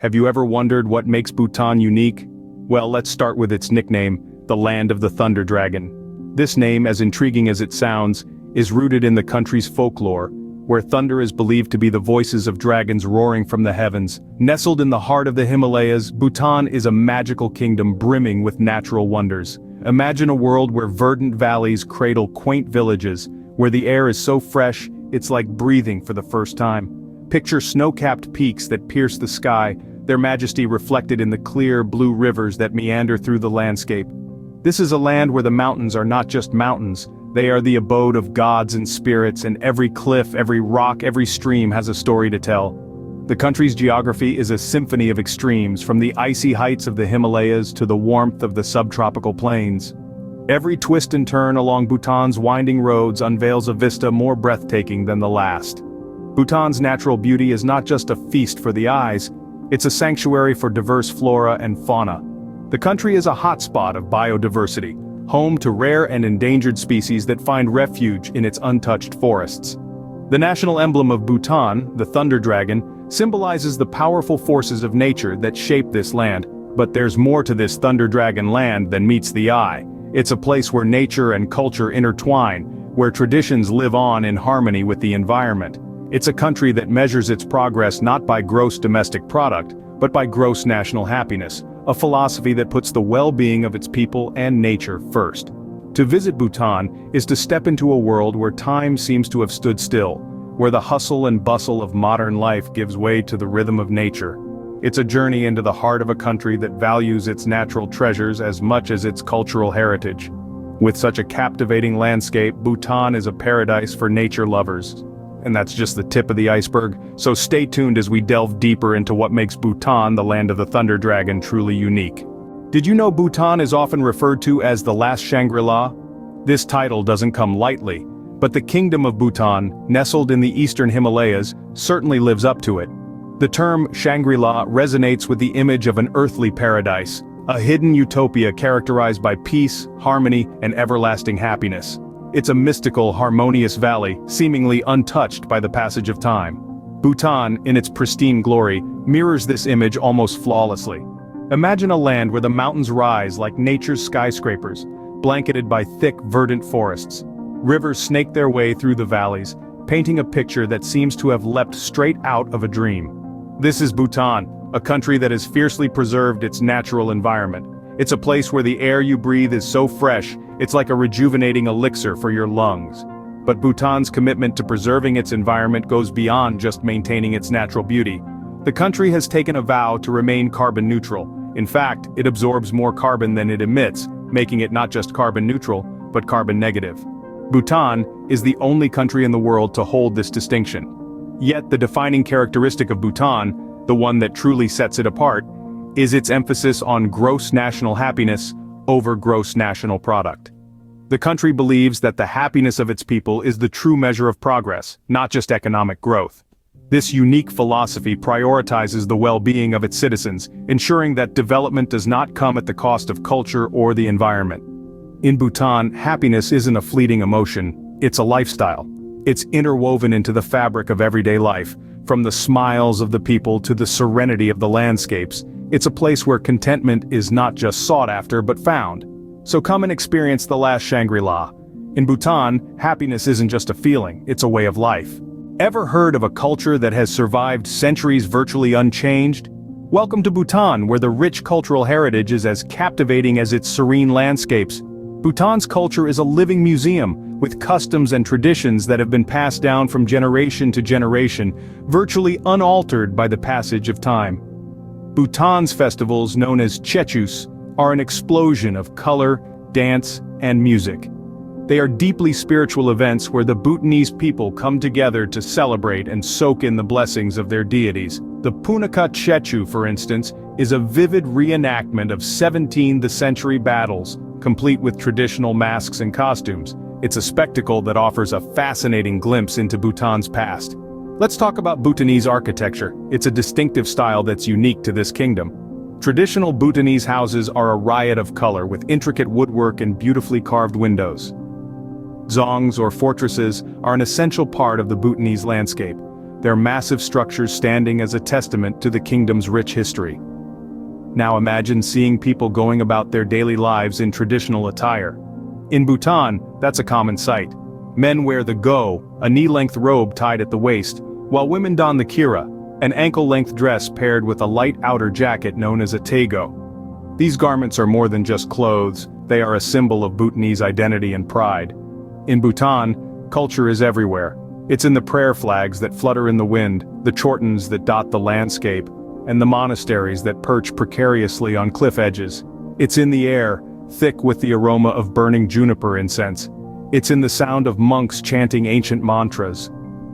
Have you ever wondered what makes Bhutan unique? Well, let's start with its nickname, the Land of the Thunder Dragon. This name, as intriguing as it sounds, is rooted in the country's folklore, where thunder is believed to be the voices of dragons roaring from the heavens. Nestled in the heart of the Himalayas, Bhutan is a magical kingdom brimming with natural wonders. Imagine a world where verdant valleys cradle quaint villages, where the air is so fresh, it's like breathing for the first time. Picture snow-capped peaks that pierce the sky, their majesty reflected in the clear, blue rivers that meander through the landscape. This is a land where the mountains are not just mountains, they are the abode of gods and spirits, and every cliff, every rock, every stream has a story to tell. The country's geography is a symphony of extremes, from the icy heights of the Himalayas to the warmth of the subtropical plains. Every twist and turn along Bhutan's winding roads unveils a vista more breathtaking than the last. Bhutan's natural beauty is not just a feast for the eyes, it's a sanctuary for diverse flora and fauna. The country is a hotspot of biodiversity, home to rare and endangered species that find refuge in its untouched forests. The national emblem of Bhutan, the thunder dragon, symbolizes the powerful forces of nature that shape this land, but there's more to this thunder dragon land than meets the eye. It's a place where nature and culture intertwine, where traditions live on in harmony with the environment. It's a country that measures its progress not by gross domestic product, but by gross national happiness, a philosophy that puts the well-being of its people and nature first. To visit Bhutan is to step into a world where time seems to have stood still, where the hustle and bustle of modern life gives way to the rhythm of nature. It's a journey into the heart of a country that values its natural treasures as much as its cultural heritage. With such a captivating landscape, Bhutan is a paradise for nature lovers. And that's just the tip of the iceberg, so stay tuned as we delve deeper into what makes Bhutan, the land of the thunder dragon, truly unique. Did you know Bhutan is often referred to as the Last Shangri-La? This title doesn't come lightly, but the Kingdom of Bhutan, nestled in the eastern Himalayas, certainly lives up to it. The term Shangri-La resonates with the image of an earthly paradise, a hidden utopia characterized by peace, harmony, and everlasting happiness. It's a mystical, harmonious valley, seemingly untouched by the passage of time. Bhutan, in its pristine glory, mirrors this image almost flawlessly. Imagine a land where the mountains rise like nature's skyscrapers, blanketed by thick, verdant forests. Rivers snake their way through the valleys, painting a picture that seems to have leapt straight out of a dream. This is Bhutan, a country that has fiercely preserved its natural environment. It's a place where the air you breathe is so fresh, it's like a rejuvenating elixir for your lungs. But Bhutan's commitment to preserving its environment goes beyond just maintaining its natural beauty. The country has taken a vow to remain carbon neutral. In fact, it absorbs more carbon than it emits, making it not just carbon neutral, but carbon negative. Bhutan is the only country in the world to hold this distinction. Yet the defining characteristic of Bhutan, the one that truly sets it apart, is its emphasis on gross national happiness over gross national product. The country believes that the happiness of its people is the true measure of progress, not just economic growth. This unique philosophy prioritizes the well-being of its citizens, ensuring that development does not come at the cost of culture or the environment. In Bhutan, happiness isn't a fleeting emotion, it's a lifestyle. It's interwoven into the fabric of everyday life, from the smiles of the people to the serenity of the landscapes. It's a place where contentment is not just sought after but found. So come and experience the Last Shangri-La. In Bhutan, happiness isn't just a feeling, it's a way of life. Ever heard of a culture that has survived centuries virtually unchanged? Welcome to Bhutan, where the rich cultural heritage is as captivating as its serene landscapes. Bhutan's culture is a living museum, with customs and traditions that have been passed down from generation to generation, virtually unaltered by the passage of time. Bhutan's festivals, known as Chechus, are an explosion of color, dance, and music. They are deeply spiritual events where the Bhutanese people come together to celebrate and soak in the blessings of their deities. The Punakha Chechu, for instance, is a vivid reenactment of 17th century battles, complete with traditional masks and costumes. It's a spectacle that offers a fascinating glimpse into Bhutan's past. Let's talk about Bhutanese architecture. It's a distinctive style that's unique to this kingdom. Traditional Bhutanese houses are a riot of color with intricate woodwork and beautifully carved windows. Dzongs, or fortresses, are an essential part of the Bhutanese landscape. their massive structures standing as a testament to the kingdom's rich history. Now imagine seeing people going about their daily lives in traditional attire. In Bhutan, that's a common sight. Men wear the go, a knee-length robe tied at the waist, while women don the kira, an ankle-length dress paired with a light outer jacket known as a taego. These garments are more than just clothes, they are a symbol of Bhutanese identity and pride. In Bhutan, culture is everywhere. It's in the prayer flags that flutter in the wind, the chortens that dot the landscape, and the monasteries that perch precariously on cliff edges. It's in the air, thick with the aroma of burning juniper incense. It's in the sound of monks chanting ancient mantras.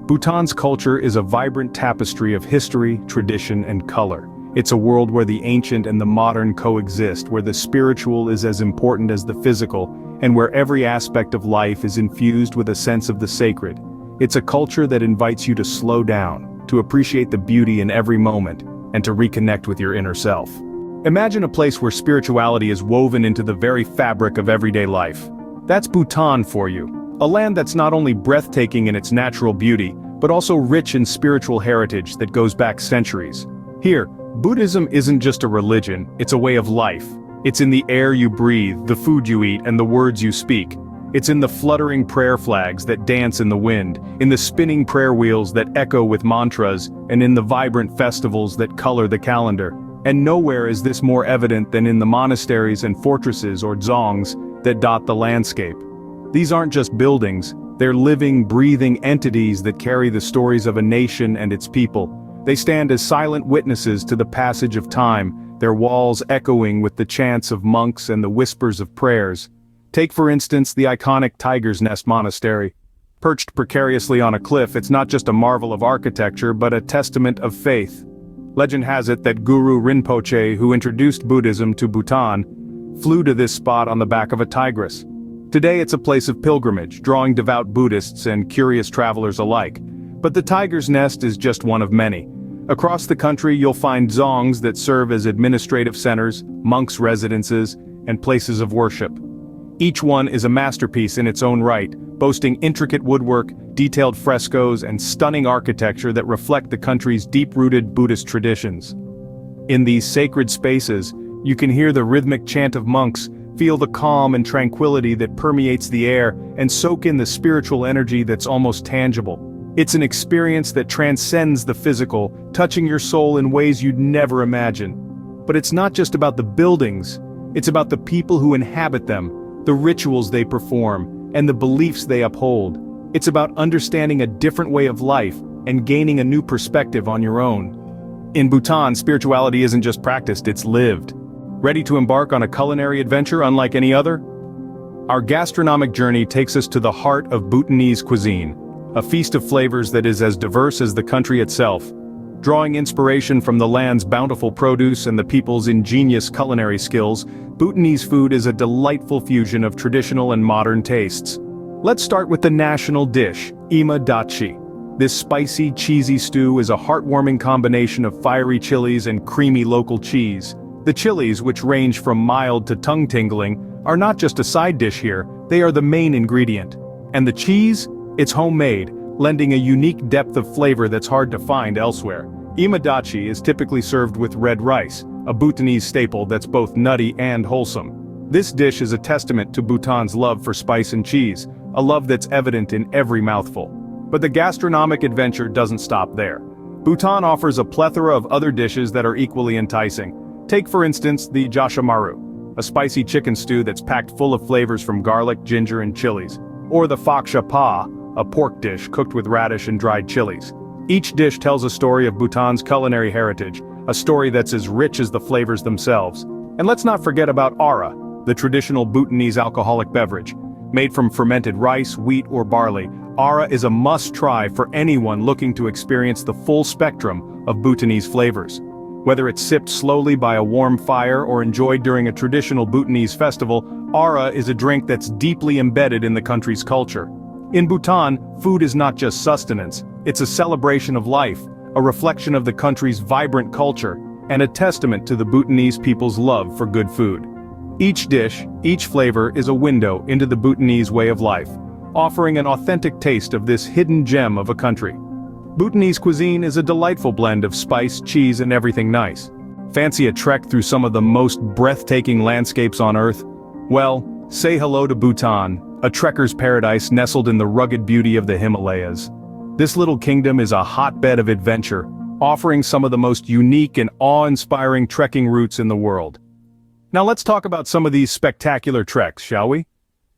Bhutan's culture is a vibrant tapestry of history, tradition, and color. It's a world where the ancient and the modern coexist, where the spiritual is as important as the physical, and where every aspect of life is infused with a sense of the sacred. It's a culture that invites you to slow down, to appreciate the beauty in every moment, and to reconnect with your inner self. Imagine a place where spirituality is woven into the very fabric of everyday life. That's Bhutan for you, a land that's not only breathtaking in its natural beauty, but also rich in spiritual heritage that goes back centuries. Here, Buddhism isn't just a religion, it's a way of life. It's in the air you breathe, the food you eat, and the words you speak. It's in the fluttering prayer flags that dance in the wind, in the spinning prayer wheels that echo with mantras, and in the vibrant festivals that color the calendar. And nowhere is this more evident than in the monasteries and fortresses or dzongs that dot the landscape. These aren't just buildings, they're living, breathing entities that carry the stories of a nation and its people. They stand as silent witnesses to the passage of time, their walls echoing with the chants of monks and the whispers of prayers. Take for instance the iconic Tiger's Nest Monastery. Perched precariously on a cliff, it's not just a marvel of architecture but a testament of faith. Legend has it that Guru Rinpoche, who introduced Buddhism to Bhutan, flew to this spot on the back of a tigress. Today it's a place of pilgrimage, drawing devout Buddhists and curious travelers alike. But the Tiger's Nest is just one of many. Across the country you'll find dzongs that serve as administrative centers, monks' residences, and places of worship. Each one is a masterpiece in its own right, boasting intricate woodwork, detailed frescoes, and stunning architecture that reflect the country's deep-rooted Buddhist traditions. In these sacred spaces, you can hear the rhythmic chant of monks, feel the calm and tranquility that permeates the air, and soak in the spiritual energy that's almost tangible. It's an experience that transcends the physical, touching your soul in ways you'd never imagine. But it's not just about the buildings, it's about the people who inhabit them, the rituals they perform, and the beliefs they uphold. It's about understanding a different way of life and gaining a new perspective on your own. In Bhutan, spirituality isn't just practiced, it's lived. Ready to embark on a culinary adventure unlike any other? Our gastronomic journey takes us to the heart of Bhutanese cuisine, a feast of flavors that is as diverse as the country itself. Drawing inspiration from the land's bountiful produce and the people's ingenious culinary skills, Bhutanese food is a delightful fusion of traditional and modern tastes. Let's start with the national dish, imadachi. This spicy, cheesy stew is a heartwarming combination of fiery chilies and creamy local cheese. The chilies, which range from mild to tongue-tingling, are not just a side dish here, they are the main ingredient. And the cheese? It's homemade, lending a unique depth of flavor that's hard to find elsewhere. Imadachi is typically served with red rice, a Bhutanese staple that's both nutty and wholesome. This dish is a testament to Bhutan's love for spice and cheese, a love that's evident in every mouthful. But the gastronomic adventure doesn't stop there. Bhutan offers a plethora of other dishes that are equally enticing. Take for instance the jashamaru, a spicy chicken stew that's packed full of flavors from garlic, ginger, and chilies. Or the faksha pa, a pork dish cooked with radish and dried chilies. Each dish tells a story of Bhutan's culinary heritage, a story that's as rich as the flavors themselves. And let's not forget about ara, the traditional Bhutanese alcoholic beverage. Made from fermented rice, wheat, or barley, ara is a must-try for anyone looking to experience the full spectrum of Bhutanese flavors. Whether it's sipped slowly by a warm fire or enjoyed during a traditional Bhutanese festival, ara is a drink that's deeply embedded in the country's culture. In Bhutan, food is not just sustenance, it's a celebration of life, a reflection of the country's vibrant culture, and a testament to the Bhutanese people's love for good food. Each dish, each flavor is a window into the Bhutanese way of life, offering an authentic taste of this hidden gem of a country. Bhutanese cuisine is a delightful blend of spice, cheese, and everything nice. Fancy a trek through some of the most breathtaking landscapes on Earth? Well, say hello to Bhutan, a trekker's paradise nestled in the rugged beauty of the Himalayas. This little kingdom is a hotbed of adventure, offering some of the most unique and awe-inspiring trekking routes in the world. Now let's talk about some of these spectacular treks, shall we?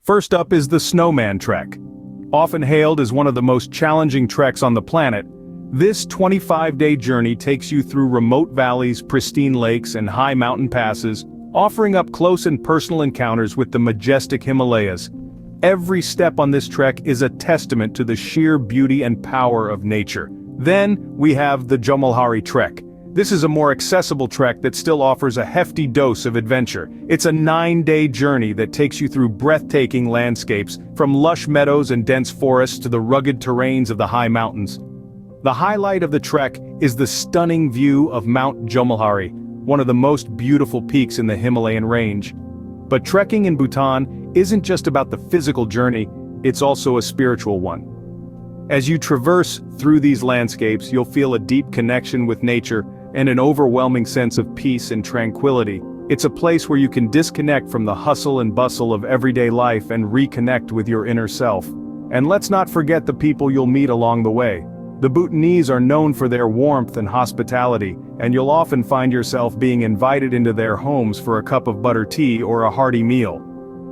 First up is the Snowman Trek. Often hailed as one of the most challenging treks on the planet, this 25-day journey takes you through remote valleys, pristine lakes, and high mountain passes, offering up close and personal encounters with the majestic Himalayas. Every step on this trek is a testament to the sheer beauty and power of nature. Then, we have the Jomolhari Trek. This is a more accessible trek that still offers a hefty dose of adventure. It's a 9-day journey that takes you through breathtaking landscapes, from lush meadows and dense forests to the rugged terrains of the high mountains. The highlight of the trek is the stunning view of Mount Jomolhari, one of the most beautiful peaks in the Himalayan range. But trekking in Bhutan isn't just about the physical journey, it's also a spiritual one. As you traverse through these landscapes, you'll feel a deep connection with nature and an overwhelming sense of peace and tranquility. It's a place where you can disconnect from the hustle and bustle of everyday life and reconnect with your inner self. And let's not forget the people you'll meet along the way. The Bhutanese are known for their warmth and hospitality, and you'll often find yourself being invited into their homes for a cup of butter tea or a hearty meal.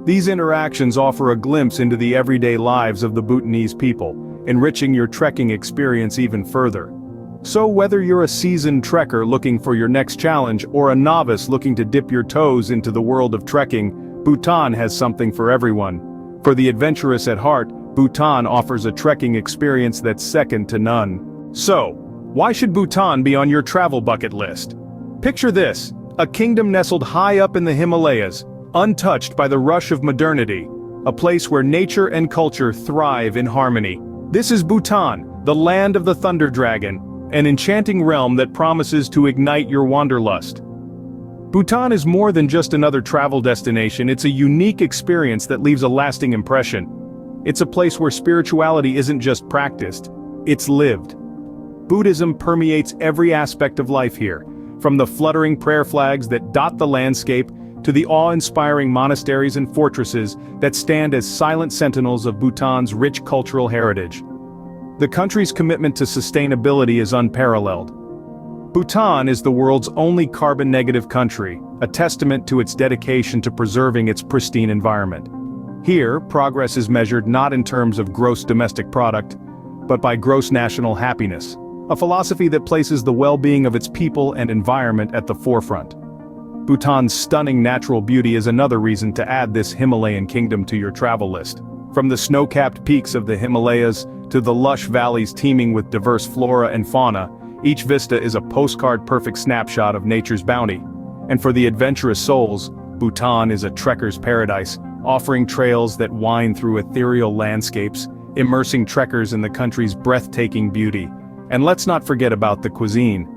These interactions offer a glimpse into the everyday lives of the Bhutanese people, enriching your trekking experience even further. So whether you're a seasoned trekker looking for your next challenge or a novice looking to dip your toes into the world of trekking, Bhutan has something for everyone. For the adventurous at heart, Bhutan offers a trekking experience that's second to none. So, why should Bhutan be on your travel bucket list? Picture this, a kingdom nestled high up in the Himalayas, untouched by the rush of modernity, a place where nature and culture thrive in harmony. This is Bhutan, the land of the thunder dragon, an enchanting realm that promises to ignite your wanderlust. Bhutan is more than just another travel destination, it's a unique experience that leaves a lasting impression. It's a place where spirituality isn't just practiced, it's lived. Buddhism permeates every aspect of life here, from the fluttering prayer flags that dot the landscape to the awe-inspiring monasteries and fortresses that stand as silent sentinels of Bhutan's rich cultural heritage. The country's commitment to sustainability is unparalleled. Bhutan is the world's only carbon-negative country, a testament to its dedication to preserving its pristine environment. Here, progress is measured not in terms of gross domestic product, but by gross national happiness, a philosophy that places the well-being of its people and environment at the forefront. Bhutan's stunning natural beauty is another reason to add this Himalayan kingdom to your travel list. From the snow-capped peaks of the Himalayas to the lush valleys teeming with diverse flora and fauna, each vista is a postcard-perfect snapshot of nature's bounty. And for the adventurous souls, Bhutan is a trekker's paradise, offering trails that wind through ethereal landscapes, immersing trekkers in the country's breathtaking beauty. And let's not forget about the cuisine.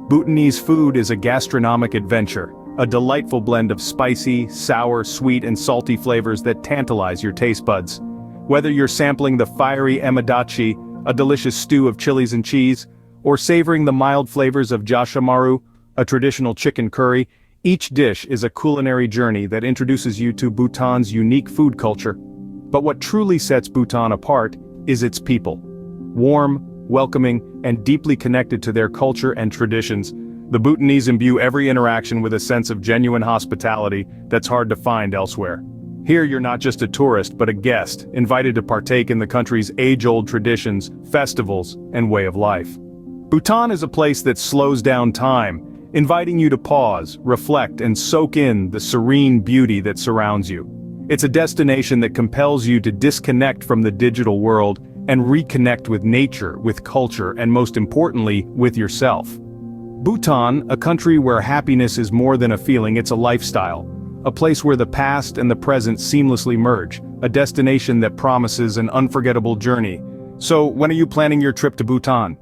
Bhutanese food is a gastronomic adventure, a delightful blend of spicy, sour, sweet, and salty flavors that tantalize your taste buds. Whether you're sampling the fiery emidachi, a delicious stew of chilies and cheese, or savoring the mild flavors of jashamaru, a traditional chicken curry, each dish is a culinary journey that introduces you to Bhutan's unique food culture. But what truly sets Bhutan apart is its people. Warm, welcoming, and deeply connected to their culture and traditions, the Bhutanese imbue every interaction with a sense of genuine hospitality that's hard to find elsewhere. Here you're not just a tourist but a guest, invited to partake in the country's age-old traditions, festivals, and way of life. Bhutan is a place that slows down time, inviting you to pause, reflect, and soak in the serene beauty that surrounds you. It's a destination that compels you to disconnect from the digital world and reconnect with nature, with culture, and most importantly, with yourself. Bhutan, a country where happiness is more than a feeling, it's a lifestyle. A place where the past and the present seamlessly merge, a destination that promises an unforgettable journey. So, when are you planning your trip to Bhutan?